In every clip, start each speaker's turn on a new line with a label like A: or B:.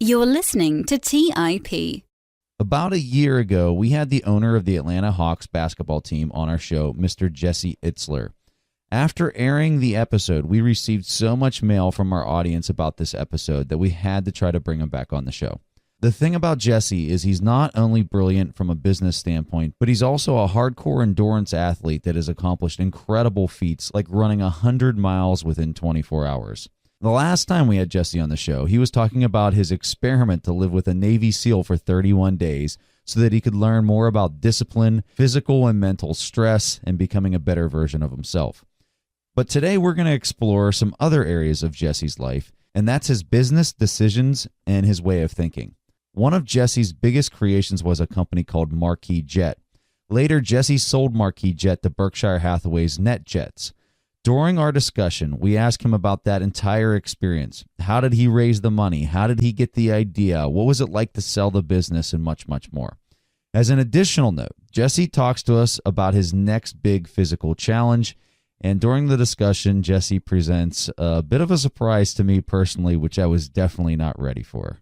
A: You're listening to TIP.
B: About a year ago, we had the owner of the Atlanta Hawks basketball team on our show, Mr. Jesse Itzler. After airing the episode, we received so much mail from our audience about this episode that we had to try to bring him back on the show. The thing about Jesse is he's not only brilliant from a business standpoint, but he's also a hardcore endurance athlete that has accomplished incredible feats like running 100 miles within 24 hours. The last time we had Jesse on the show, he was talking about his experiment to live with a Navy SEAL for 31 days so that he could learn more about discipline, physical and mental stress, and becoming a better version of himself. But today we're going to explore some other areas of Jesse's life, and that's his business decisions and his way of thinking. One of Jesse's biggest creations was a company called Marquis Jet. Later, Jesse sold Marquis Jet to Berkshire Hathaway's NetJets. During our discussion, we asked him about that entire experience. How did he raise the money? How did he get the idea? What was it like to sell the business? And much, much more. As an additional note, Jesse talks to us about his next big physical challenge. And during the discussion, Jesse presents a bit of a surprise to me personally, which I was definitely not ready for.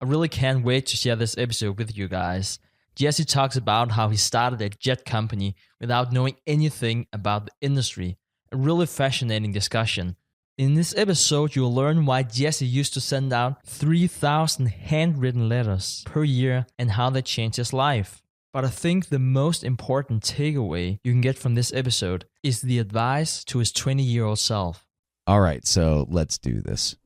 C: I really can't wait to share this episode with you guys. Jesse talks about how he started a jet company without knowing anything about the industry. A really fascinating discussion. In this episode, you'll learn why Jesse used to send out 3,000 handwritten letters per year and how that changed his life. But I think the most important takeaway you can get from this episode is the advice to his 20-year-old self.
B: All right, so let's do this.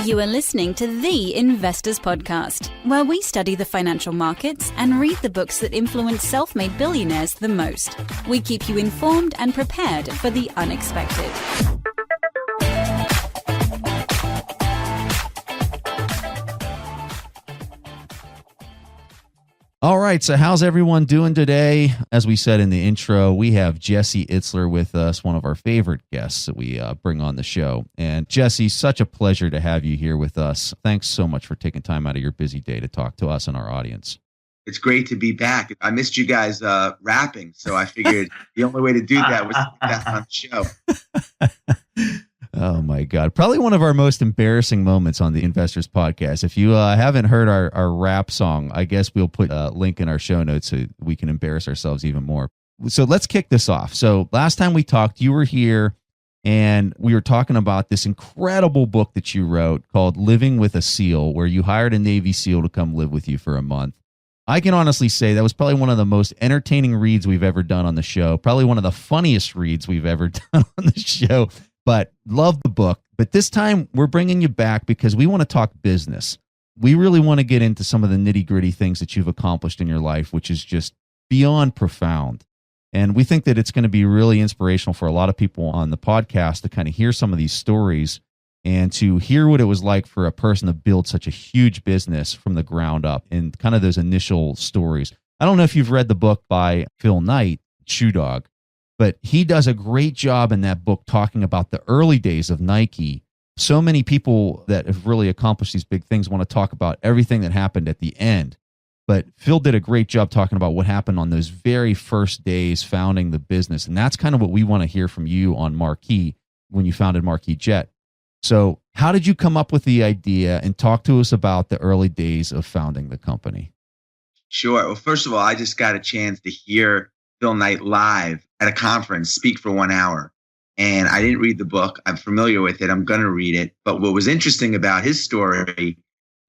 A: You are listening to The Investors Podcast, where we study the financial markets and read the books that influence self-made billionaires the most. We keep you informed and prepared for the unexpected.
B: All right, so how's everyone doing today? As we said in the intro, we have Jesse Itzler with us, one of our favorite guests that we bring on the show. And Jesse, such a pleasure to have you here with us. Thanks so much for taking time out of your busy day to talk to us and our audience.
D: It's great to be back. I missed you guys rapping, so I figured the only way to do that was to be back on the show.
B: Oh, my God. Probably one of our most embarrassing moments on the Investors Podcast. If you haven't heard our rap song, I guess we'll put a link in our show notes so we can embarrass ourselves even more. So let's kick this off. So last time we talked, you were here and we were talking about this incredible book that you wrote called Living with a SEAL, where you hired a Navy SEAL to come live with you for a month. I can honestly say that was probably one of the most entertaining reads we've ever done on the show, probably one of the funniest reads we've ever done on the show. But love the book. But this time we're bringing you back because we want to talk business. We really want to get into some of the nitty gritty things that you've accomplished in your life, which is just beyond profound. And we think that it's going to be really inspirational for a lot of people on the podcast to kind of hear some of these stories and to hear what it was like for a person to build such a huge business from the ground up and kind of those initial stories. I don't know if you've read the book by Phil Knight, Shoe Dog, but he does a great job in that book talking about the early days of Nike. So many people that have really accomplished these big things want to talk about everything that happened at the end. But Phil did a great job talking about what happened on those very first days founding the business. And that's kind of what we want to hear from you on Marquis when you founded Marquis Jet. So how did you come up with the idea, and talk to us about the early days of founding the company?
D: Sure. Well, first of all, I just got a chance to hear Phil Knight live at a conference speak for 1 hour. And I didn't read the book. I'm familiar with it. I'm going to read it. But what was interesting about his story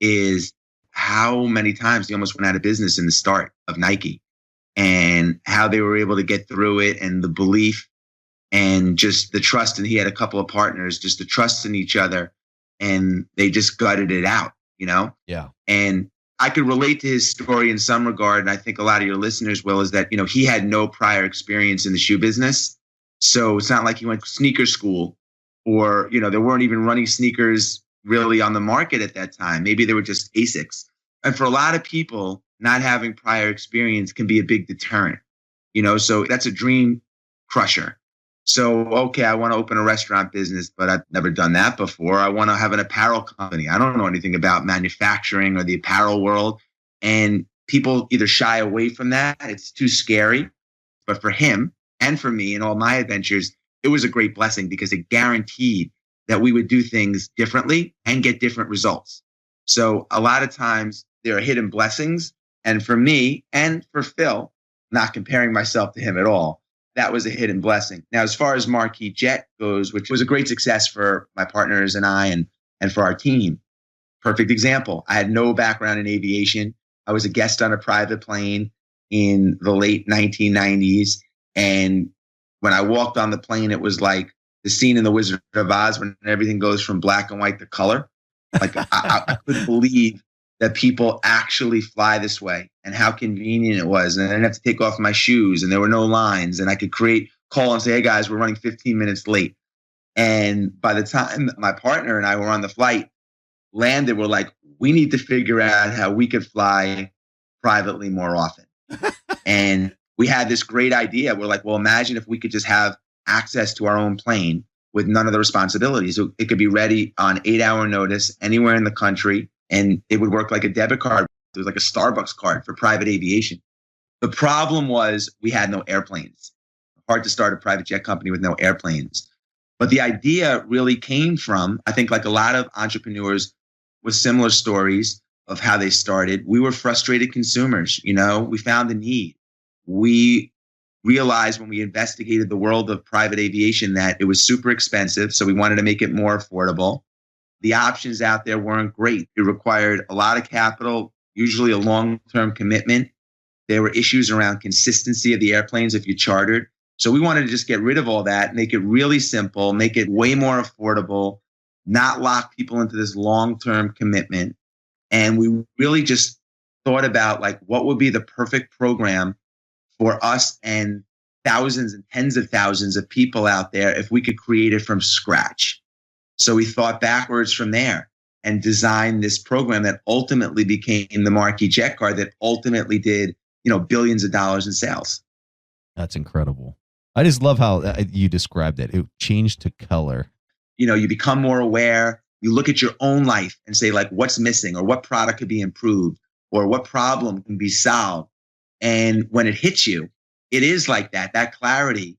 D: is how many times he almost went out of business in the start of Nike, and how they were able to get through it, and the belief and just the trust. And he had a couple of partners, just the trust in each other, and they just gutted it out, you know?
B: Yeah.
D: And I could relate to his story in some regard, and I think a lot of your listeners will, is that, you know, he had no prior experience in the shoe business. So it's not like he went to sneaker school, or, you know, there weren't even running sneakers really on the market at that time. Maybe they were just ASICs. And for a lot of people, not having prior experience can be a big deterrent, you know, so that's a dream crusher. So, okay, I want to open a restaurant business, but I've never done that before. I want to have an apparel company. I don't know anything about manufacturing or the apparel world. And people either shy away from that. It's too scary. But for him and for me and all my adventures, it was a great blessing because it guaranteed that we would do things differently and get different results. So a lot of times there are hidden blessings. And for me and for Phil, not comparing myself to him at all, that was a hidden blessing. Now, as far as Marquis Jet goes, which was a great success for my partners and I and for our team, perfect example. I had no background in aviation. I was a guest on a private plane in the late 1990s. And when I walked on the plane, it was like the scene in The Wizard of Oz when everything goes from black and white to color. Like I couldn't believe that people actually fly this way and how convenient it was. And I didn't have to take off my shoes and there were no lines and I could call and say, hey guys, we're running 15 minutes late. And by the time my partner and I were on the flight, landed, we're like, we need to figure out how we could fly privately more often. And we had this great idea. We're like, well, imagine if we could just have access to our own plane with none of the responsibilities. So it could be ready on 8-hour notice anywhere in the country. And it would work like a debit card. It was like a Starbucks card for private aviation. The problem was we had no airplanes. Hard to start a private jet company with no airplanes. But the idea really came from, I think like a lot of entrepreneurs with similar stories of how they started, we were frustrated consumers. We found the need. We realized when we investigated the world of private aviation that it was super expensive. So we wanted to make it more affordable. The options out there weren't great. It required a lot of capital, usually a long-term commitment. There were issues around consistency of the airplanes if you chartered. So we wanted to just get rid of all that, make it really simple, make it way more affordable, not lock people into this long-term commitment. And we really just thought about like what would be the perfect program for us and thousands and tens of thousands of people out there if we could create it from scratch. So we thought backwards from there and designed this program that ultimately became the Marquis Jet card that ultimately did, billions of dollars in sales.
B: That's incredible. I just love how you described it. It changed to color.
D: You become more aware. You look at your own life and say like, what's missing or what product could be improved or what problem can be solved. And when it hits you, it is like that clarity.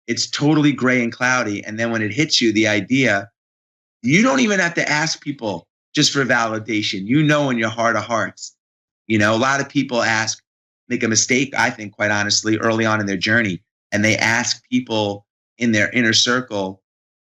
D: It's totally gray and cloudy. And then when it hits you, the idea, you don't even have to ask people just for validation. In your heart of hearts. A lot of people make a mistake, I think, quite honestly, early on in their journey. And they ask people in their inner circle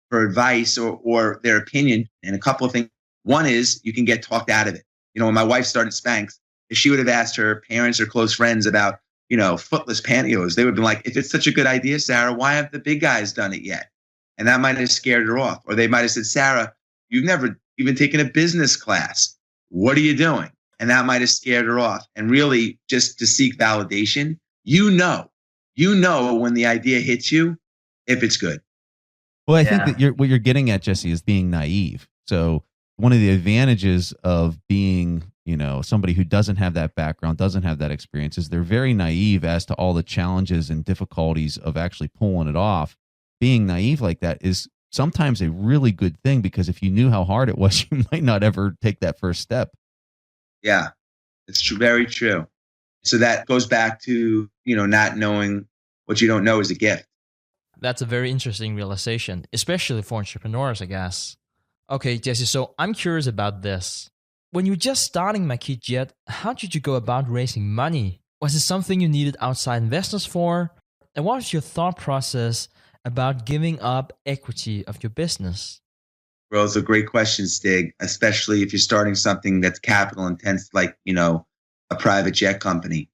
D: for advice or their opinion. And a couple of things. One is you can get talked out of it. When my wife started Spanx, if she would have asked her parents or close friends about, footless pantyhose, they would be like, if it's such a good idea, Sarah, why have the big guys done it yet? And that might have scared her off. Or they might have said, Sarah, you've never even taken a business class. What are you doing? And that might have scared her off. And really just to seek validation, when the idea hits you, if it's good.
B: Well, I think that what you're getting at, Jesse, is being naive. So one of the advantages of being, somebody who doesn't have that background, doesn't have that experience, is they're very naive as to all the challenges and difficulties of actually pulling it off. Being naive like that is sometimes a really good thing, because if you knew how hard it was, you might not ever take that first step.
D: Yeah, it's true, very true. So that goes back to, not knowing what you don't know is a gift.
C: That's a very interesting realization, especially for entrepreneurs, I guess. Okay, Jesse, so I'm curious about this. When you were just starting Marquis Jet, how did you go about raising money? Was it something you needed outside investors for? And what was your thought process about giving up equity of your business?
D: Well, it's a great question, Stig, especially if you're starting something that's capital intense, like, a private jet company.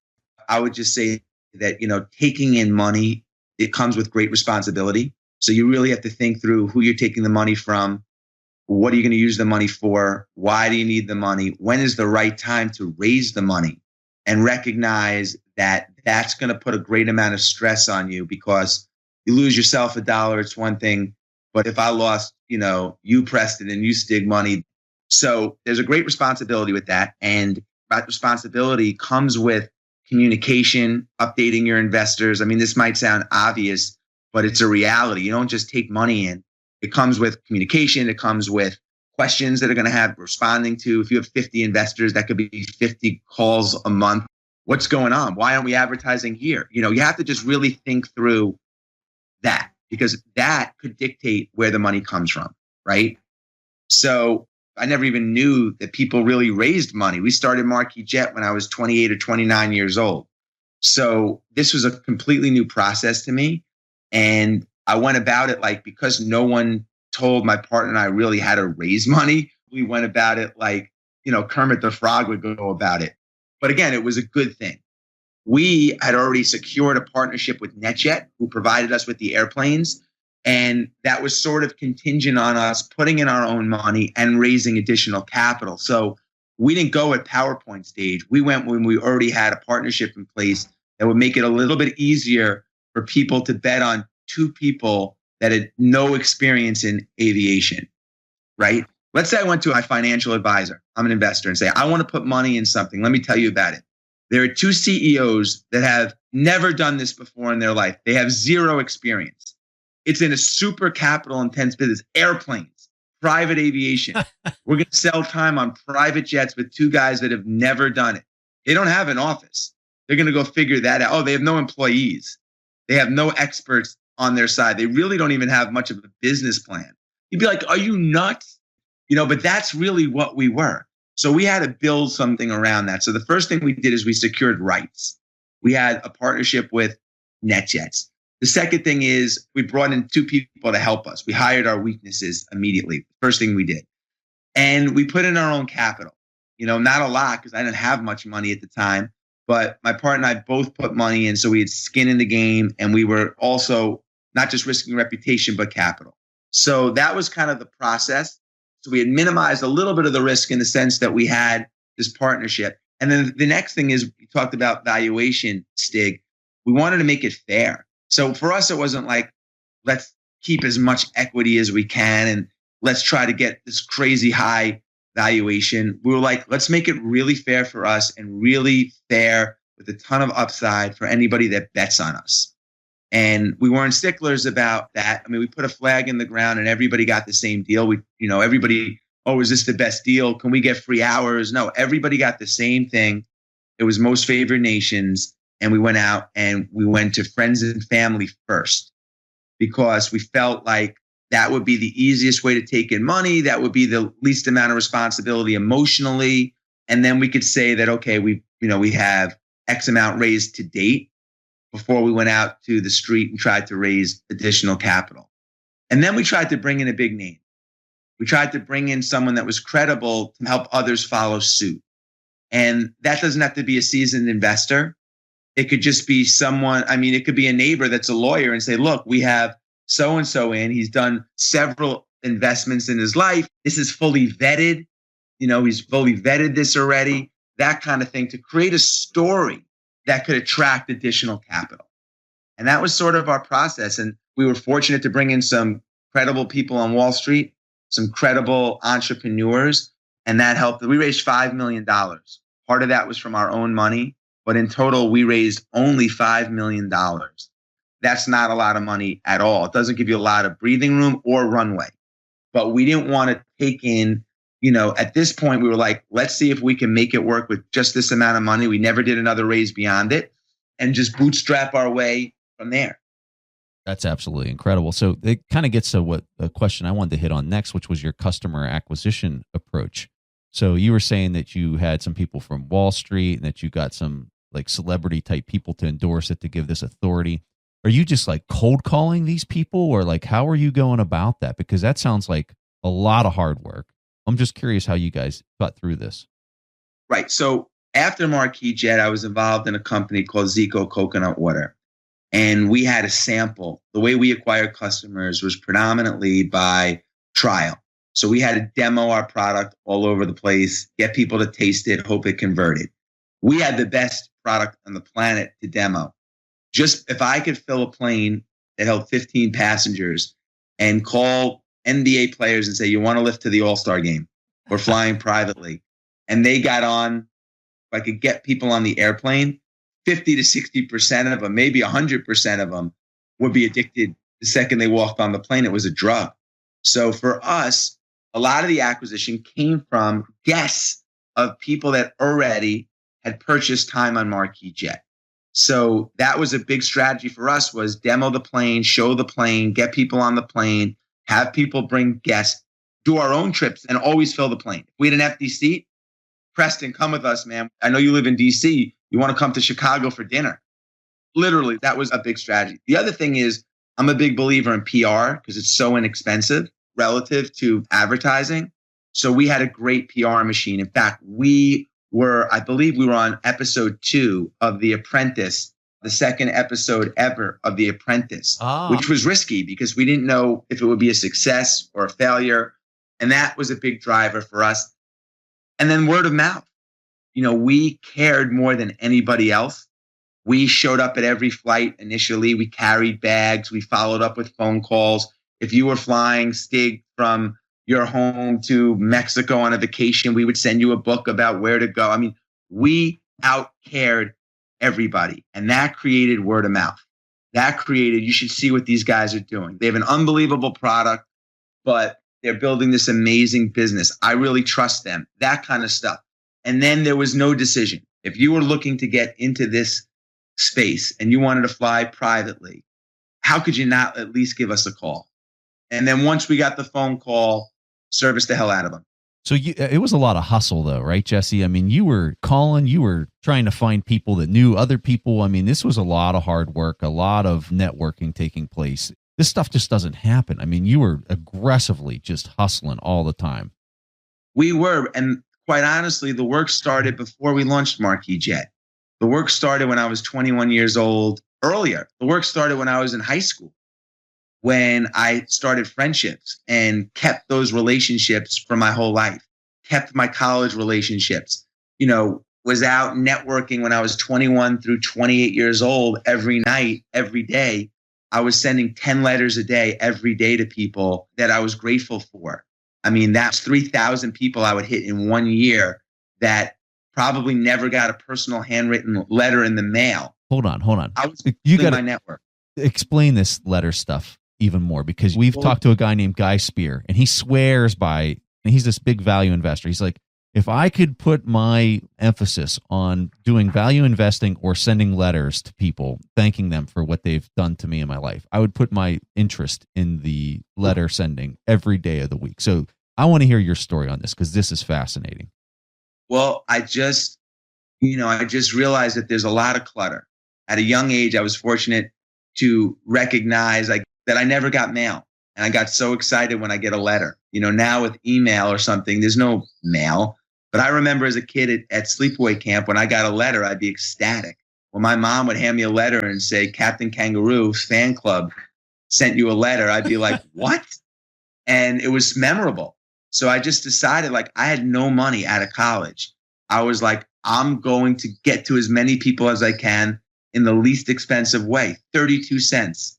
D: I would just say that, taking in money, it comes with great responsibility. So you really have to think through who you're taking the money from. What are you going to use the money for? Why do you need the money? When is the right time to raise the money? And recognize that that's going to put a great amount of stress on you, because you lose yourself $1, it's one thing. But if I lost, you Preston and you Stig money. So there's a great responsibility with that. And that responsibility comes with communication, updating your investors. I mean, this might sound obvious, but it's a reality. You don't just take money in. It comes with communication. It comes with questions that are going to have responding to. If you have 50 investors, that could be 50 calls a month. What's going on? Why aren't we advertising here? You have to just really think through that, because that could dictate where the money comes from, right? So I never even knew that people really raised money. We started Marquis Jet when I was 28 or 29 years old. So this was a completely new process to me. And I went about it like, because no one told my partner and I really how to raise money, we went about it like, Kermit the Frog would go about it. But again, it was a good thing. We had already secured a partnership with NetJet, who provided us with the airplanes. And that was sort of contingent on us putting in our own money and raising additional capital. So we didn't go at PowerPoint stage. We went when we already had a partnership in place that would make it a little bit easier for people to bet on two people that had no experience in aviation, right? Let's say I went to my financial advisor. I'm an investor and say, I want to put money in something. Let me tell you about it. There are two CEOs that have never done this before in their life. They have zero experience. It's in a super capital intense business, airplanes, private aviation. We're going to sell time on private jets with two guys that have never done it. They don't have an office. They're going to go figure that out. Oh, they have no employees. They have no experts on their side. They really don't even have much of a business plan. You'd be like, are you nuts? But that's really what we were. So we had to build something around that. So the first thing we did is we secured rights. We had a partnership with NetJets. The second thing is we brought in two people to help us. We hired our weaknesses immediately. First thing we did. And we put in our own capital. Not a lot because I didn't have much money at the time, but my partner and I both put money in. So we had skin in the game, and we were also not just risking reputation, but capital. So that was kind of the process. So we had minimized a little bit of the risk in the sense that we had this partnership. And then the next thing is we talked about valuation, Stig. We wanted to make it fair. So for us, it wasn't like, let's keep as much equity as we can and let's try to get this crazy high valuation. We were like, let's make it really fair for us and really fair with a ton of upside for anybody that bets on us. And we weren't sticklers about that. I mean, we put a flag in the ground and everybody got the same deal. Everybody, oh, is this the best deal? Can we get free hours? No, everybody got the same thing. It was most favored nations. And we went out and we went to friends and family first because we felt like that would be the easiest way to take in money. That would be the least amount of responsibility emotionally. And then we could say that, okay, we have X amount raised to date before we went out to the street and tried to raise additional capital. And then we tried to bring in a big name. We tried to bring in someone that was credible to help others follow suit. And that doesn't have to be a seasoned investor. It could just be someone, it could be a neighbor that's a lawyer and say, look, we have so-and-so in. He's done several investments in his life. This is fully vetted. He's fully vetted this already. That kind of thing to create a story that could attract additional capital. And that was sort of our process. And we were fortunate to bring in some credible people on Wall Street, some credible entrepreneurs, and that helped. We raised $5 million. Part of that was from our own money, but in total, we raised only $5 million. That's not a lot of money at all. It doesn't give you a lot of breathing room or runway. But we didn't want to take in, at this point, we were like, let's see if we can make it work with just this amount of money. We never did another raise beyond it and just bootstrap our way from there.
B: That's absolutely incredible. So it kind of gets to what the question I wanted to hit on next, which was your customer acquisition approach. So you were saying that you had some people from Wall Street and that you got some like celebrity type people to endorse it to give this authority. Are you just like cold calling these people, or like how are you going about that? Because that sounds like a lot of hard work. I'm just curious how you guys got through this.
D: Right. So after Marquis Jet, I was involved in a company called Zico Coconut Water. And we had a sample. The way we acquired customers was predominantly by trial. So we had to demo our product all over the place, get people to taste it, hope it converted. We had the best product on the planet to demo. Just if I could fill a plane that held 15 passengers and call NBA players and say, you want to lift to the All-Star game? We're flying privately. And they got on, if I could get people on the airplane, 50 to 60% of them, maybe 100% of them would be addicted the second they walked on the plane. It was a drug. So for us, a lot of the acquisition came from guests of people that already had purchased time on Marquis Jet. So that was a big strategy for us, was demo the plane, show the plane, get people on the plane, have people bring guests. do our own trips and always fill the plane. If we had an empty seat, Preston, come with us, man. I know you live in DC. You want to come to Chicago for dinner? Literally, that was a big strategy. The other thing is I'm a big believer in PR because it's so inexpensive relative to advertising. So we had a great PR machine. In fact, I believe we were on episode 2 of The Apprentice, the second episode ever of The Apprentice, which was risky because we didn't know if it would be a success or a failure. And that was a big driver for us. And then word of mouth. We cared more than anybody else. We showed up at every flight initially. We carried bags. We followed up with phone calls. If you were flying, Stig, from your home to Mexico on a vacation, we would send you a book about where to go. I mean, we out-cared everybody. And that created word of mouth. You should see what these guys are doing. They have an unbelievable product, but they're building this amazing business. I really trust them, that kind of stuff. And then there was no decision. If you were looking to get into this space and you wanted to fly privately, how could you not at least give us a call? And then once we got the phone call, service the hell out of them.
B: So it was a lot of hustle though, right, Jesse? I mean, you were calling, you were trying to find people that knew other people. I mean, this was a lot of hard work, a lot of networking taking place. This stuff just doesn't happen. I mean, you were aggressively just hustling all the time.
D: We were. And quite honestly, the work started before we launched Marquis Jet. The work started when I was 21 years old. Earlier, the work started when I was in high school, when I started friendships and kept those relationships for my whole life, kept my college relationships, was out networking when I was 21 through 28 years old, every night, every day. I was sending 10 letters a day, every day, to people that I was grateful for. I mean, that's 3,000 people I would hit in 1 year that probably never got a personal handwritten letter in the mail.
B: Hold on.
D: I was my network.
B: Explain this letter stuff even more, because we've talked to a guy named Guy Spear, and he swears by, and he's this big value investor. He's like, if I could put my emphasis on doing value investing or sending letters to people, thanking them for what they've done to me in my life, I would put my interest in the letter sending every day of the week. So I want to hear your story on this, because this is fascinating.
D: Well, I just realized that there's a lot of clutter. At a young age, I was fortunate to recognize that I never got mail. And I got so excited when I get a letter. Now with email or something, there's no mail. But I remember as a kid at sleepaway camp, when I got a letter, I'd be ecstatic. When my mom would hand me a letter and say, Captain Kangaroo's fan club sent you a letter, I'd be like, what? And it was memorable. So I just decided, I had no money out of college. I was like, I'm going to get to as many people as I can in the least expensive way. 32 cents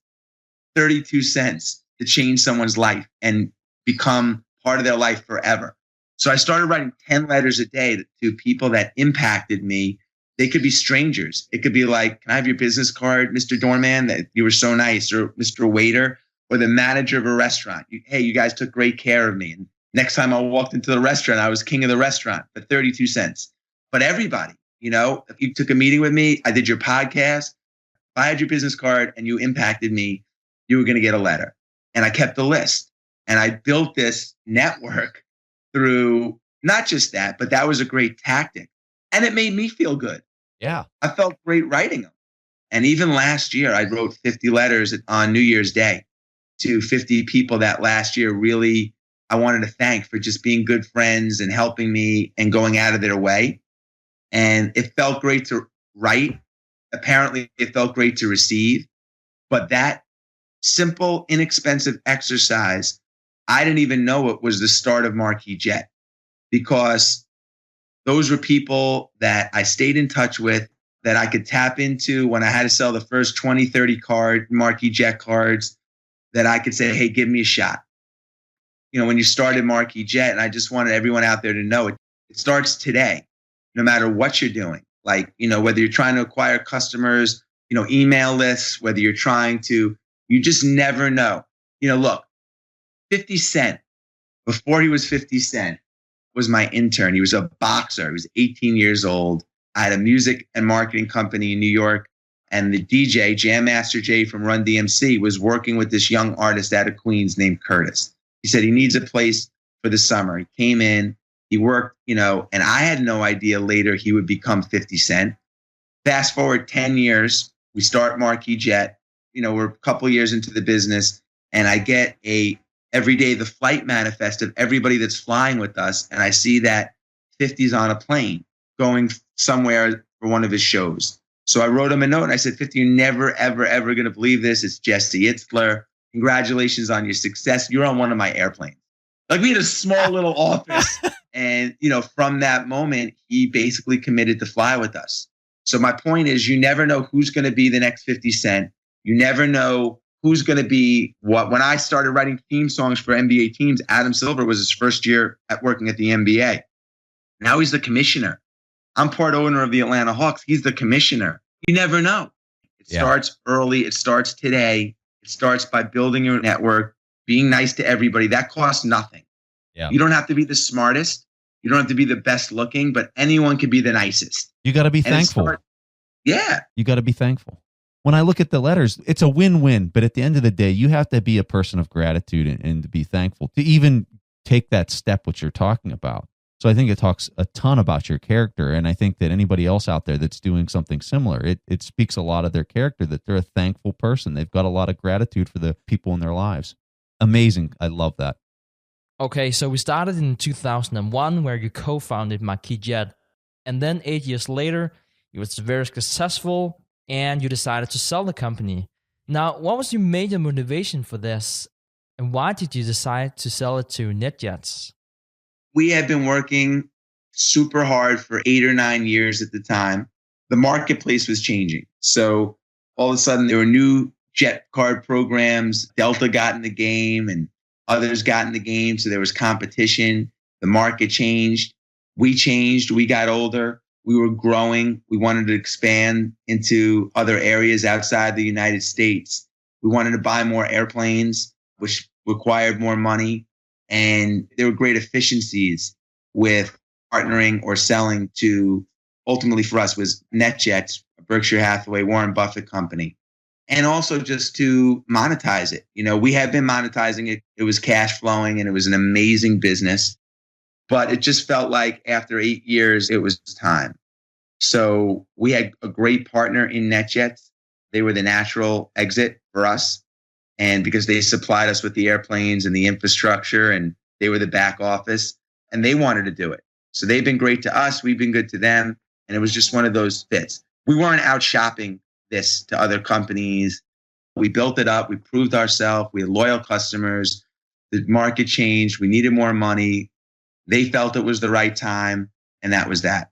D: to change someone's life and become part of their life forever. So I started writing 10 letters a day to people that impacted me. They could be strangers. It could be like, can I have your business card, Mr. Doorman, that you were so nice, or Mr. Waiter, or the manager of a restaurant. Hey, you guys took great care of me. And next time I walked into the restaurant, I was king of the restaurant for 32 cents. But everybody, if you took a meeting with me, I did your podcast, if I had your business card and you impacted me, you were going to get a letter. And I kept the list. And I built this network through not just that, but that was a great tactic. And it made me feel good.
B: Yeah.
D: I felt great writing them. And even last year, I wrote 50 letters on New Year's Day to 50 people that last year really I wanted to thank for just being good friends and helping me and going out of their way. And it felt great to write. Apparently, it felt great to receive. But that simple, inexpensive exercise, I didn't even know it was the start of Marquis Jet, because those were people that I stayed in touch with, that I could tap into when I had to sell the first 20, 30 Marquis Jet cards, that I could say, hey, give me a shot. When you started Marquis Jet, and I just wanted everyone out there to know it starts today, no matter what you're doing. Whether you're trying to acquire customers, email lists, whether you're trying to, you just never know. Look, 50 Cent, before he was 50 Cent, was my intern. He was a boxer. He was 18 years old. I had a music and marketing company in New York, and the DJ, Jam Master Jay from Run DMC, was working with this young artist out of Queens named Curtis. He said he needs a place for the summer. He came in, he worked, and I had no idea later he would become 50 Cent. Fast forward 10 years, we start Marquis Jet. We're a couple years into the business, and I get every day the flight manifest of everybody that's flying with us, and I see that 50's on a plane going somewhere for one of his shows. So I wrote him a note and I said, 50, you're never, ever, ever going to believe this. It's Jesse Itzler. Congratulations on your success. You're on one of my airplanes. Like, we had a small little office. And, from that moment, he basically committed to fly with us. So my point is, you never know who's going to be the next 50 Cent. You never know who's going to be what. When I started writing theme songs for NBA teams, Adam Silver was his first year at working at the NBA. Now he's the commissioner. I'm part owner of the Atlanta Hawks. He's the commissioner. You never know. It starts early. It starts today. It starts by building your network, being nice to everybody. That costs nothing.
B: Yeah.
D: You don't have to be the smartest. You don't have to be the best looking, but anyone can be the nicest.
B: You got to be thankful. You got to be thankful. When I look at the letters, it's a win-win. But at the end of the day, you have to be a person of gratitude and to be thankful to even take that step, which you're talking about. So I think it talks a ton about your character. And I think that anybody else out there that's doing something similar, it speaks a lot of their character, that they're a thankful person. They've got a lot of gratitude for the people in their lives. Amazing. I love that.
C: Okay, so we started in 2001 where you co-founded Marquis Jet. And then 8 years later, it was very successful and you decided to sell the company. Now, what was your major motivation for this? And why did you decide to sell it to NetJets?
D: We had been working super hard for 8 or 9 years at the time. The marketplace was changing. So all of a sudden there were new jet card programs. Delta got in the game and others got in the game. So there was competition. The market changed. We changed. We got older. We were growing. We wanted to expand into other areas outside the United States. We wanted to buy more airplanes, which required more money. And there were great efficiencies with partnering or selling to, ultimately for us, was NetJets, Berkshire Hathaway, Warren Buffett company. And also just to monetize it. We had been monetizing it. It was cash flowing and it was an amazing business. But it just felt like after 8 years, it was time. So we had a great partner in NetJets. They were the natural exit for us. And because they supplied us with the airplanes and the infrastructure and they were the back office and they wanted to do it. So they've been great to us. We've been good to them. And it was just one of those fits. We weren't out shopping this to other companies. We built it up. We proved ourselves. We had loyal customers. The market changed. We needed more money. They felt it was the right time. And that was that.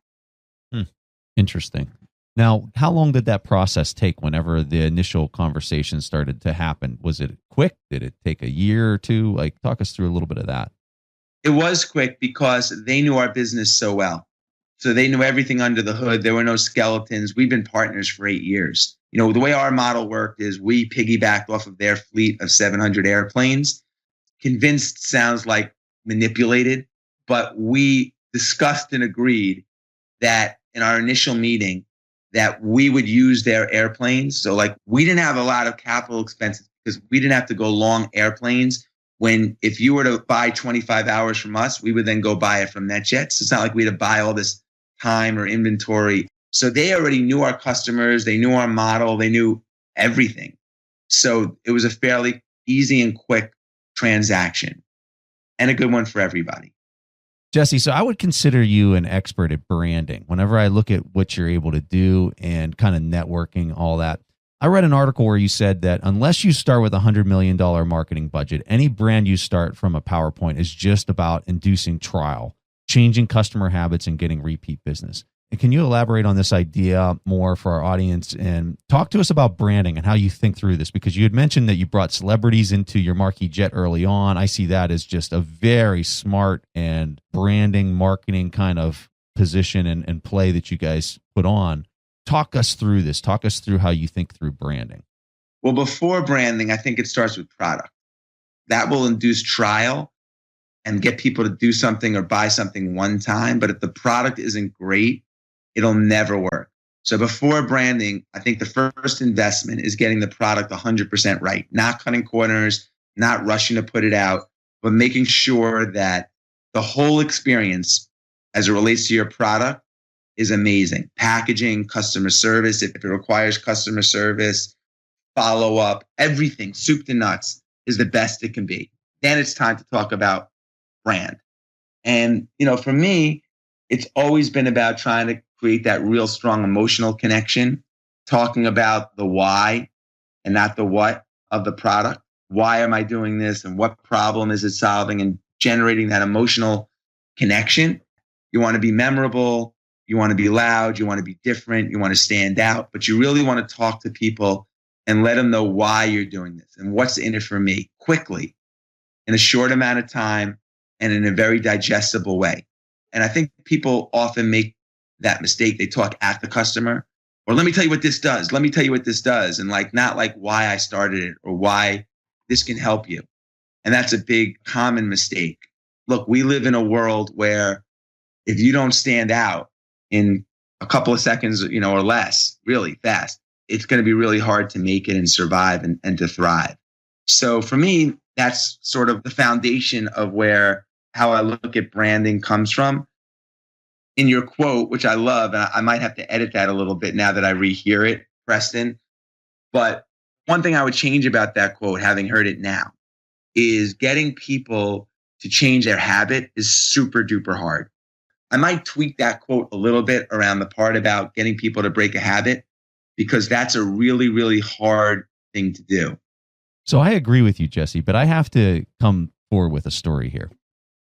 B: Interesting. Now, how long did that process take whenever the initial conversation started to happen? Was it quick? Did it take a year or two? Talk us through a little bit of that.
D: It was quick because they knew our business so well. So they knew everything under the hood. There were no skeletons. We've been partners for 8 years. The way our model worked is we piggybacked off of their fleet of 700 airplanes. Convinced sounds like manipulated, but we discussed and agreed that in our initial meeting, that we would use their airplanes. So we didn't have a lot of capital expenses because we didn't have to go long airplanes. When if you were to buy 25 hours from us, we would then go buy it from NetJets. It's not like we had to buy all this time or inventory. So they already knew our customers. They knew our model. They knew everything. So it was a fairly easy and quick transaction and a good one for everybody.
B: Jesse, so I would consider you an expert at branding. Whenever I look at what you're able to do and kind of networking, all that, I read an article where you said that unless you start with a $100 million marketing budget, any brand you start from a PowerPoint is just about inducing trial, changing customer habits, and getting repeat business. And can you elaborate on this idea more for our audience and talk to us about branding and how you think through this? Because you had mentioned that you brought celebrities into your Marquis Jet early on. I see that as just a very smart and branding, marketing kind of position and play that you guys put on. Talk us through this. Talk us through how you think through branding.
D: Well, before branding, I think it starts with product. That will induce trial and get people to do something or buy something one time. But if the product isn't great, it'll never work. So before branding, I think the first investment is getting the product 100% right, not cutting corners, not rushing to put it out, but making sure that the whole experience as it relates to your product is amazing. Packaging, customer service, if it requires customer service, follow up, everything, soup to nuts, is the best it can be. Then it's time to talk about brand. And, for me, it's always been about trying to create that real strong emotional connection, talking about the why and not the what of the product. Why am I doing this and what problem is it solving, and generating that emotional connection. You want to be memorable. You want to be loud. You want to be different. You want to stand out, but you really want to talk to people and let them know why you're doing this and what's in it for me quickly, in a short amount of time, and in a very digestible way. And I think people often make that mistake. They talk at the customer, or let me tell you what this does. Let me tell you what this does. And not why I started it or why this can help you. And that's a big common mistake. Look, we live in a world where if you don't stand out in a couple of seconds, or less, really fast, it's going to be really hard to make it and survive and to thrive. So for me, that's sort of the foundation of how I look at branding comes from. In your quote, which I love, and I might have to edit that a little bit now that I rehear it, Preston, but one thing I would change about that quote, having heard it now, is getting people to change their habit is super duper hard. I might tweak that quote a little bit around the part about getting people to break a habit, because that's a really, really hard thing to do.
B: So I agree with you, Jesse, but I have to come forward with a story here.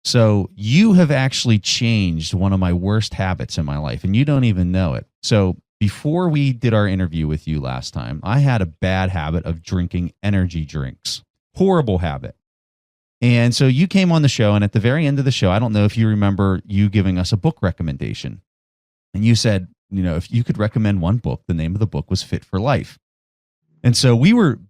B: So you have actually changed one of my worst habits in my life, and you don't even know it. So before we did our interview with you last time, I had a bad habit of drinking energy drinks. Horrible habit. And so you came on the show, and at the very end of the show, I don't know if you remember you giving us a book recommendation. And you said, if you could recommend one book, the name of the book was Fit for Life. And so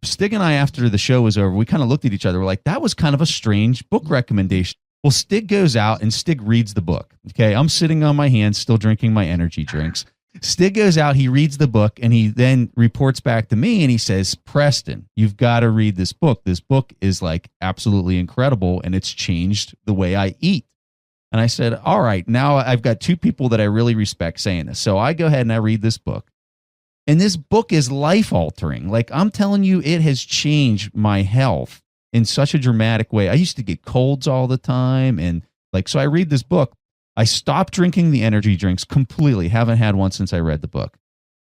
B: Stig and I, after the show was over, we kind of looked at each other. We're like, that was kind of a strange book recommendation. Well, Stig goes out and Stig reads the book. Okay, I'm sitting on my hands, still drinking my energy drinks. Stig goes out, he reads the book, and he then reports back to me and he says, Preston, you've got to read this book. This book is absolutely incredible, and it's changed the way I eat. And I said, all right, now I've got two people that I really respect saying this. So I go ahead and I read this book. And this book is life-altering. I'm telling you, it has changed my health in such a dramatic way. I used to get colds all the time. And so I read this book. I stopped drinking the energy drinks completely. Haven't had one since I read the book.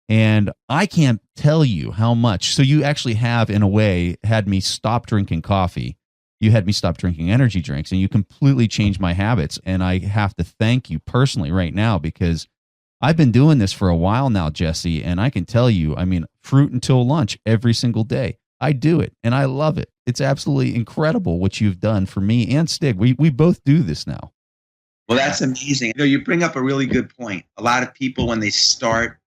B: And I can't tell you how much. So you actually have, in a way, had me stop drinking coffee. You had me stop drinking energy drinks, and you completely changed my habits. And I have to thank you personally right now, because I've been doing this for a while now, Jesse, and I can tell you, fruit until lunch every single day. I do it, and I love it. It's absolutely incredible what you've done for me and Stig. We both do this now.
D: Well, that's amazing. You bring up a really good point. A lot of people, when they start,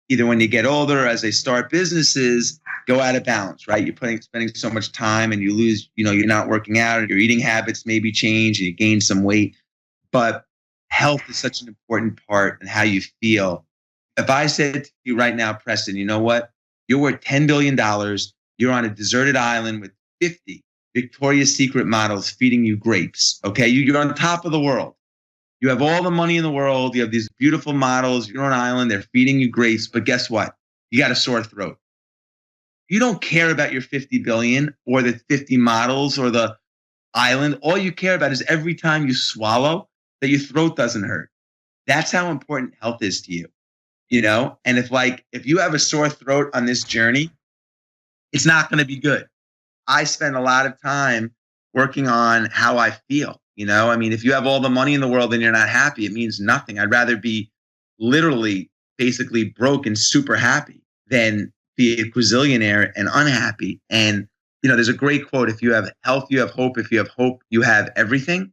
D: either when they get older or as they start businesses, go out of balance, right? You're spending so much time and you lose, you're not working out, your eating habits maybe change, and you gain some weight. But health is such an important part in how you feel. If I said to you right now, Preston, you know what? You're worth $10 billion. You're on a deserted island with 50 Victoria's Secret models feeding you grapes. Okay. You're on top of the world. You have all the money in the world. You have these beautiful models. You're on an island. They're feeding you grapes. But guess what? You got a sore throat. You don't care about your 50 billion or the 50 models or the island. All you care about is every time you swallow that your throat doesn't hurt. That's how important health is to you, And if you have a sore throat on this journey, it's not going to be good. I spend a lot of time working on how I feel. If you have all the money in the world and you're not happy, it means nothing. I'd rather be literally basically broke and super happy than be a quazillionaire and unhappy. And, there's a great quote: if you have health, you have hope. If you have hope, you have everything.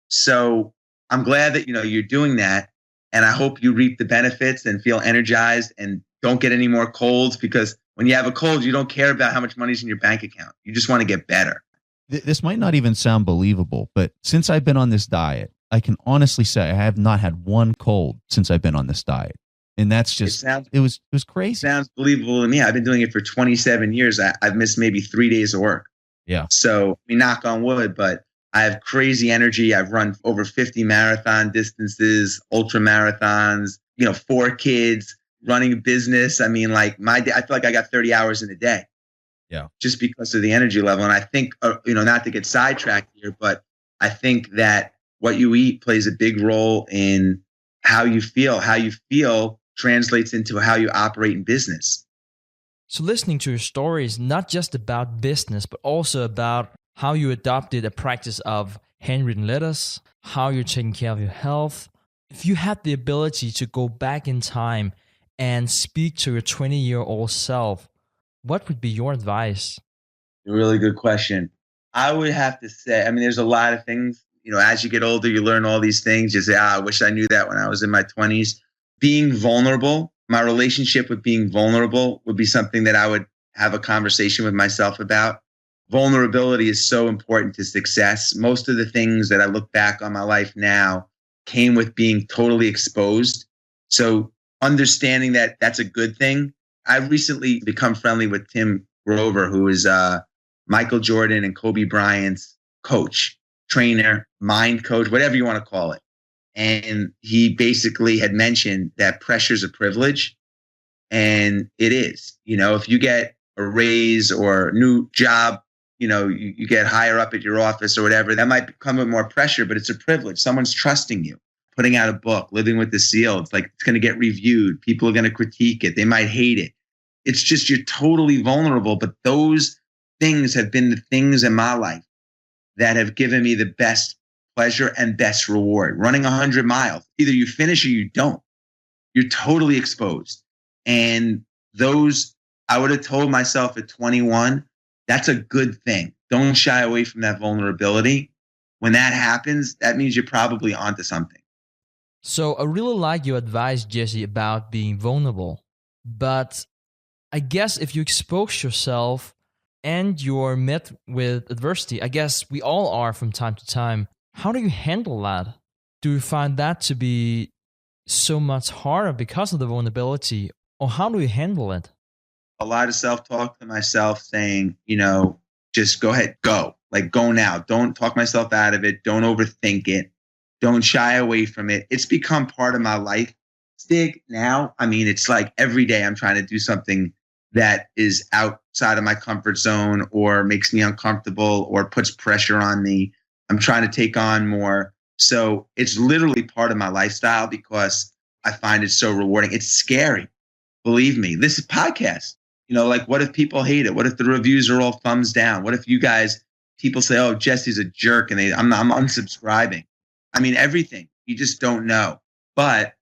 D: So I'm glad that, you're doing that. And I hope you reap the benefits and feel energized and don't get any more colds, because when you have a cold, you don't care about how much money's in your bank account. You just want to get better.
B: This might not even sound believable, but since I've been on this diet, I can honestly say I have not had one cold since I've been on this diet. And that's just, it was crazy.
D: Sounds believable to me. I've been doing it for 27 years. I've missed maybe 3 days of work.
B: Yeah.
D: So knock on wood, but I have crazy energy. I've run over 50 marathon distances, ultra marathons, 4 kids, running a business. I mean, like my day, I feel like I got 30 hours in a day.
B: Yeah.
D: Just because of the energy level. And I think, not to get sidetracked here, but I think that what you eat plays a big role in how you feel. How you feel translates into how you operate in business.
C: So listening to your story is not just about business, but also about how you adopted a practice of handwritten letters, how you're taking care of your health. If you had the ability to go back in time and speak to your 20-year-old self, what would be your advice?
D: A really good question. I would have to say, there's a lot of things, as you get older, you learn all these things. You say, I wish I knew that when I was in my 20s. Being vulnerable, my relationship with being vulnerable would be something that I would have a conversation with myself about. Vulnerability is so important to success. Most of the things that I look back on my life now came with being totally exposed. So understanding that that's a good thing. I've recently become friendly with Tim Grover, who is Michael Jordan and Kobe Bryant's coach, trainer, mind coach, whatever you want to call it. And he basically had mentioned that pressure is a privilege. And it is. If you get a raise or a new job, you get higher up at your office or whatever, that might come with more pressure, but it's a privilege. Someone's trusting you. Putting out a book, Living with the Seal, it's like it's going to get reviewed. People are going to critique it. They might hate it. It's just you're totally vulnerable. But those things have been the things in my life that have given me the best pleasure and best reward. Running 100 miles, either you finish or you don't. You're totally exposed. And those, I would have told myself at 21, that's a good thing. Don't shy away from that vulnerability. When that happens, that means you're probably onto something.
C: So I really like your advice, Jesse, about being vulnerable. But I guess if you expose yourself and you're met with adversity, I guess we all are from time to time, how do you handle that? Do you find that to be so much harder because of the vulnerability? Or how do you handle it?
D: A lot of self-talk to myself saying, just go ahead, go. Like, go now. Don't talk myself out of it. Don't overthink it. Don't shy away from it. It's become part of my life. Stig, now, it's like every day I'm trying to do something that is outside of my comfort zone or makes me uncomfortable or puts pressure on me. I'm trying to take on more. So it's literally part of my lifestyle because I find it so rewarding. It's scary. Believe me, this is podcast. What if people hate it? What if the reviews are all thumbs down? What if people say, oh, Jesse's a jerk and I'm unsubscribing. Everything. You just don't know. But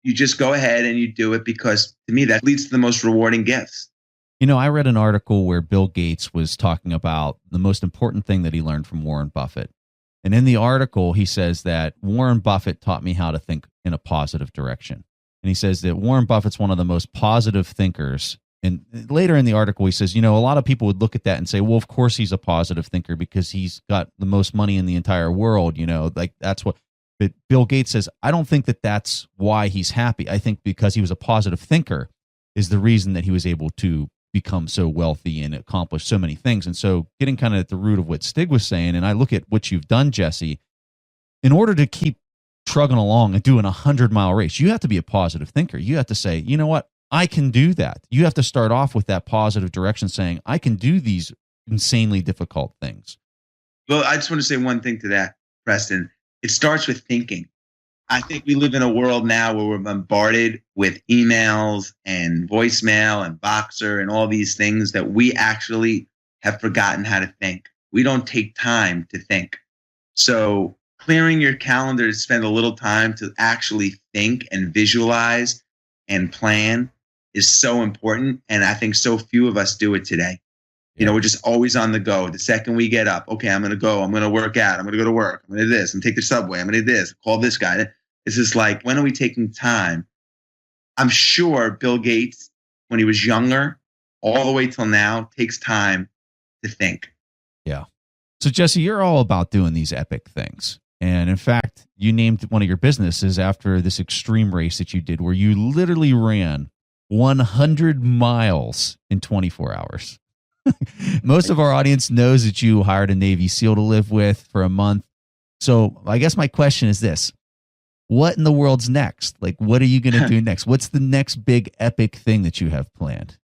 D: you just go ahead and you do it because to me, that leads to the most rewarding gifts.
B: I read an article where Bill Gates was talking about the most important thing that he learned from Warren Buffett. And in the article, he says that Warren Buffett taught me how to think in a positive direction. And he says that Warren Buffett's one of the most positive thinkers. And later in the article, he says, a lot of people would look at that and say, well, of course he's a positive thinker because he's got the most money in the entire world. That's what. But Bill Gates says, I don't think that that's why he's happy. I think because he was a positive thinker is the reason that he was able to become so wealthy and accomplish so many things. And so getting kind of at the root of what Stig was saying, and I look at what you've done, Jesse, in order to keep trugging along and doing a 100-mile race, you have to be a positive thinker. You have to say, you know what? I can do that. You have to start off with that positive direction saying, I can do these insanely difficult things.
D: Well, I just want to say one thing to that, Preston. It starts with thinking. I think we live in a world now where we're bombarded with emails and voicemail and Boxer and all these things that we actually have forgotten how to think. We don't take time to think. So clearing your calendar to spend a little time to actually think and visualize and plan is so important. And I think so few of us do it today. We're just always on the go. The second we get up, okay, I'm going to go. I'm going to work out. I'm going to go to work. I'm going to do this. I'm going to take the subway. I'm going to do this. Call this guy. It's just like, when are we taking time? I'm sure Bill Gates, when he was younger, all the way till now, takes time to think.
B: Yeah. So, Jesse, you're all about doing these epic things. And in fact, you named one of your businesses after this extreme race that you did where you literally ran 100 miles in 24 hours. Most of our audience knows that you hired a Navy SEAL to live with for a month. So I guess my question is this. What in the world's next? Like, what are you going to do next? What's the next big epic thing that you have planned?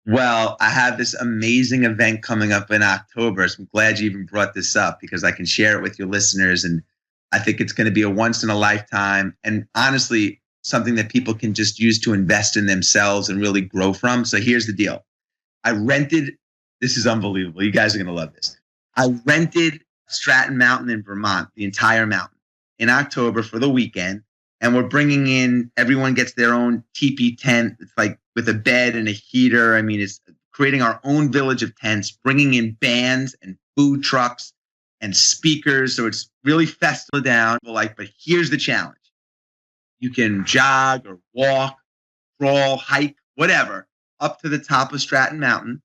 D: Well, I have this amazing event coming up in October. So I'm glad you even brought this up because I can share it with your listeners. And I think it's going to be a once in a lifetime. And honestly, something that people can just use to invest in themselves and really grow from. So here's the deal. This is unbelievable. You guys are going to love this. I rented Stratton Mountain in Vermont, the entire mountain, in October for the weekend. And we're bringing in, everyone gets their own teepee tent. It's like with a bed and a heater. I mean, it's creating our own village of tents, bringing in bands and food trucks and speakers. So it's really festive down. But here's the challenge. You can jog or walk, crawl, hike, whatever, up to the top of Stratton Mountain.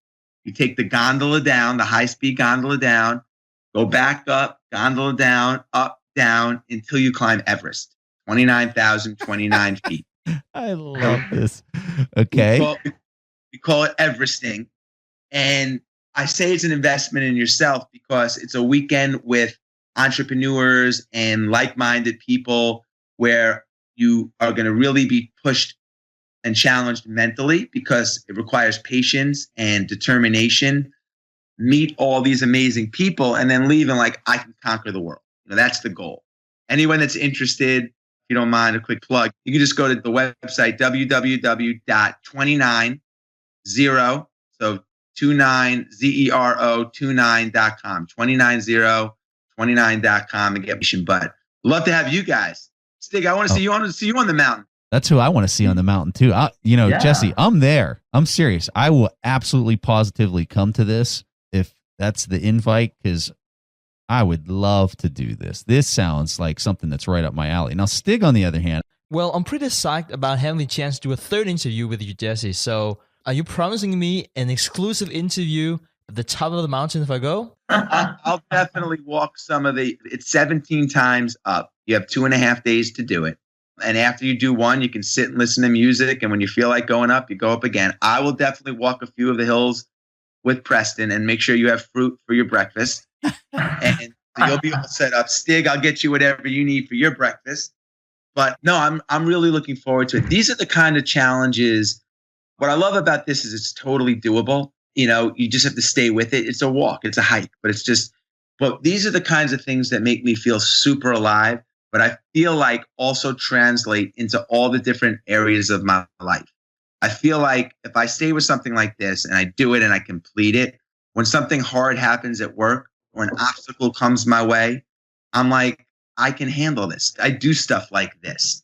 D: You take the gondola down, the high-speed gondola down, go back up, gondola down, up, down, until you climb Everest, 29,029 feet.
B: I love this. Okay.
D: We call it Everesting. And I say it's an investment in yourself because it's a weekend with entrepreneurs and like-minded people where you are going to really be pushed and challenged mentally because it requires patience and determination. Meet all these amazing people and then leave and like, I can conquer the world. That's the goal. Anyone that's interested, if you don't mind a quick plug, you can just go to the website, www.290, so 29zero29.com, 29029.com and get mission. But love to have you guys. Stig, I want to see you on the mountain.
B: That's who I want to see on the mountain too. Jesse, I'm there. I'm serious. I will absolutely positively come to this if that's the invite because I would love to do this. This sounds like something that's right up my alley. Now, Stig, on the other hand.
C: Well, I'm pretty psyched about having the chance to do a third interview with you, Jesse. So are you promising me an exclusive interview at the top of the mountain if I go?
D: I'll definitely walk it's 17 times up. You have 2.5 days to do it. And after you do one, you can sit and listen to music. And when you feel like going up, you go up again. I will definitely walk a few of the hills with Preston and make sure you have fruit for your breakfast. And you'll be all set up. Stig, I'll get you whatever you need for your breakfast. But no, I'm really looking forward to it. These are the kind of challenges. What I love about this is it's totally doable. You just have to stay with it. It's a walk, it's a hike, but these are the kinds of things that make me feel super alive. But I feel like also translate into all the different areas of my life. I feel like if I stay with something like this and I do it and I complete it, when something hard happens at work or an obstacle comes my way, I'm like, I can handle this. I do stuff like this.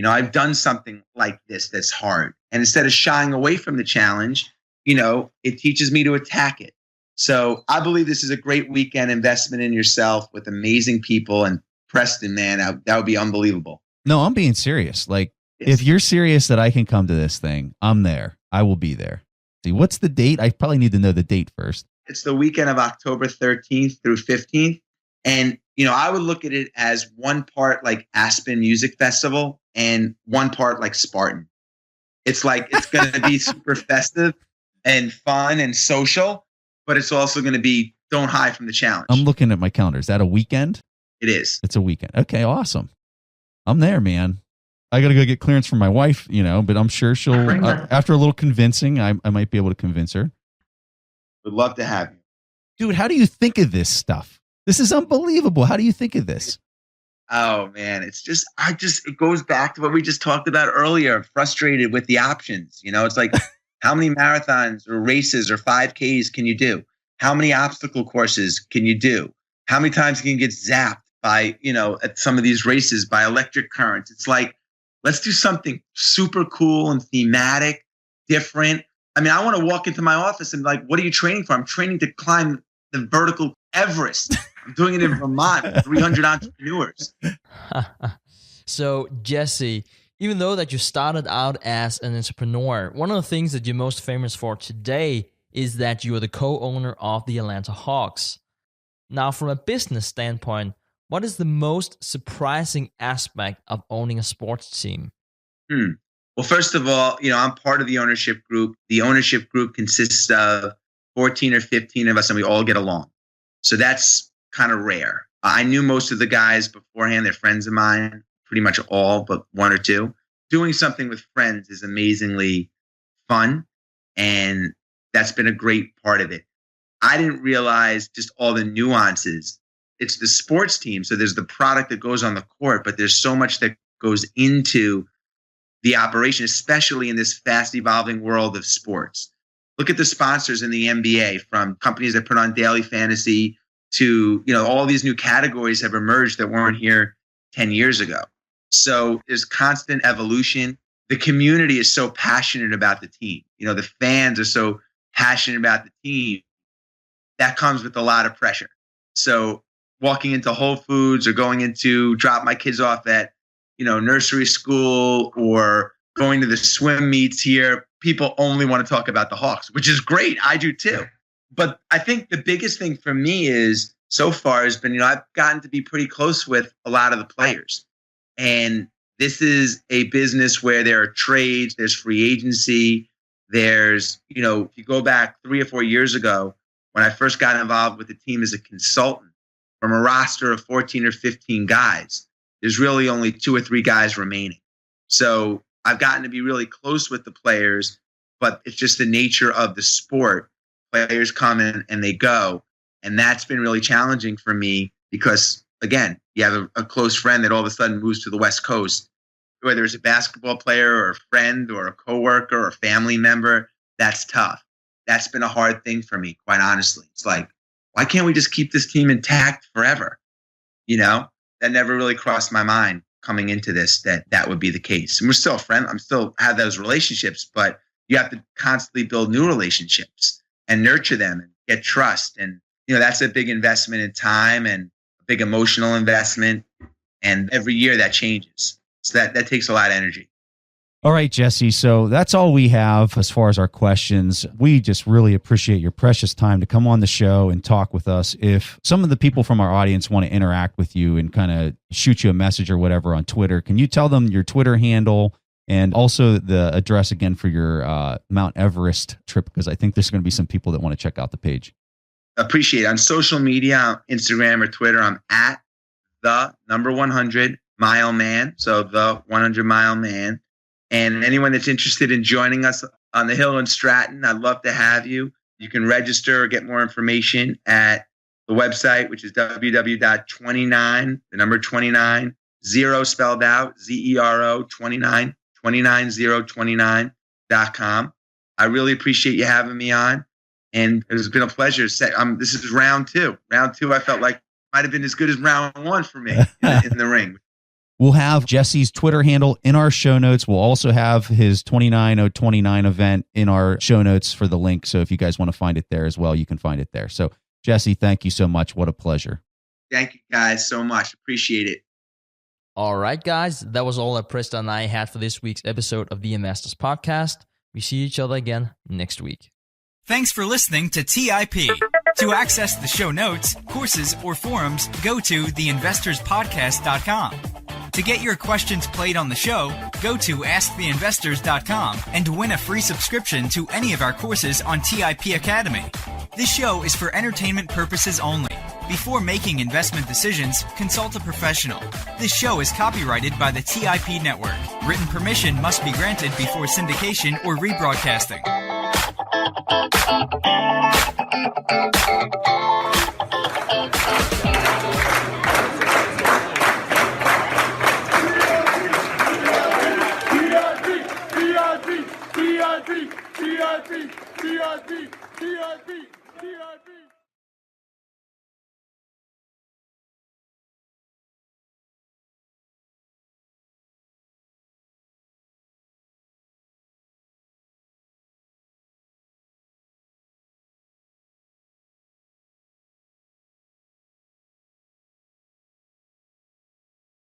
D: I've done something like this that's hard. And instead of shying away from the challenge, it teaches me to attack it. So I believe this is a great weekend investment in yourself with amazing people. And Preston, man, that would be unbelievable.
B: No, I'm being serious. Like, if you're serious that I can come to this thing, I'm there. I will be there. See, what's the date? I probably need to know the date first.
D: It's the weekend of October 13th through 15th. And, I would look at it as one part like Aspen Music Festival and one part like Spartan. It's like, it's going to be super festive and fun and social, but it's also going to be don't hide from the challenge.
B: I'm looking at my calendar. Is that a weekend?
D: It is.
B: It's a weekend. Okay, awesome. I'm there, man. I got to go get clearance from my wife, but I'm sure she'll, after a little convincing, I might be able to convince her.
D: Would love to have you.
B: Dude, how do you think of this stuff? This is unbelievable. How do you think of this?
D: Oh, man. It goes back to what we just talked about earlier. I'm frustrated with the options. It's like, how many marathons or races or 5Ks can you do? How many obstacle courses can you do? How many times can you get zapped by, at some of these races by electric currents? It's like, let's do something super cool and thematic, different. I mean, I want to walk into my office and like, what are you training for? I'm training to climb the vertical Everest. I'm doing it in Vermont with 300 entrepreneurs.
C: So, Jesse, even though that you started out as an entrepreneur, one of the things that you're most famous for today is that you are the co-owner of the Atlanta Hawks. Now, from a business standpoint, what is the most surprising aspect of owning a sports team?
D: Well, first of all, I'm part of the ownership group. The ownership group consists of 14 or 15 of us, and we all get along. So that's kind of rare. I knew most of the guys beforehand. They're friends of mine, pretty much all but one or two. Doing something with friends is amazingly fun, and that's been a great part of it. I didn't realize just all the nuances. It's the sports team, so there's the product that goes on the court, but there's so much that goes into the operation, especially in this fast evolving world of sports. Look at the sponsors in the NBA, from companies that put on daily fantasy to, all these new categories have emerged that weren't here 10 years ago. So there's constant evolution. The community is so passionate about the team. The fans are so passionate about the team. That comes with a lot of pressure. So walking into Whole Foods or going into drop my kids off at, nursery school or going to the swim meets here, people only want to talk about the Hawks, which is great. I do too. But I think the biggest thing for me is so far has been, I've gotten to be pretty close with a lot of the players. And this is a business where there are trades, there's free agency, there's, if you go back 3 or 4 years ago, when I first got involved with the team as a consultant, from a roster of 14 or 15 guys, there's really only 2 or 3 guys remaining. So I've gotten to be really close with the players, but it's just the nature of the sport. Players come in and they go. And that's been really challenging for me because, again, you have a close friend that all of a sudden moves to the West Coast, whether it's a basketball player or a friend or a coworker or a family member. That's tough. That's been a hard thing for me, quite honestly. It's like, why can't we just keep this team intact forever? That never really crossed my mind coming into this, that would be the case. And we're still friends. I'm still have those relationships, but you have to constantly build new relationships and nurture them and get trust. And, that's a big investment in time and a big emotional investment. And every year that changes. So that takes a lot of energy.
B: All right, Jesse. So that's all we have as far as our questions. We just really appreciate your precious time to come on the show and talk with us. If some of the people from our audience want to interact with you and kind of shoot you a message or whatever on Twitter, can you tell them your Twitter handle and also the address again for your Mout Everest trip? Because I think there's going to be some people that want to check out the page.
D: Appreciate it. On social media, Instagram or Twitter, I'm at the number 100 mile man. So the 100 mile man. And anyone that's interested in joining us on the Hill in Stratton, I'd love to have you. You can register or get more information at the website, which is www.29, the number 29, 0 spelled out, ZERO 29, 29029.com. I really appreciate you having me on. And it's been a pleasure. This is round 2. Round 2, I felt like might have been as good as round 1 for me in the ring.
B: We'll have Jesse's Twitter handle in our show notes. We'll also have his 29029 event in our show notes for the link. So if you guys want to find it there as well, you can find it there. So Jesse, thank you so much. What a pleasure.
D: Thank you guys so much. Appreciate it.
C: All right, guys. That was all that Preston and I had for this week's episode of the Investors Podcast. We see each other again next week.
E: Thanks for listening to TIP. To access the show notes, courses, or forums, go to theinvestorspodcast.com. To get your questions played on the show, go to asktheinvestors.com and win a free subscription to any of our courses on TIP Academy. This show is for entertainment purposes only. Before making investment decisions, consult a professional. This show is copyrighted by the TIP Network. Written permission must be granted before syndication or rebroadcasting.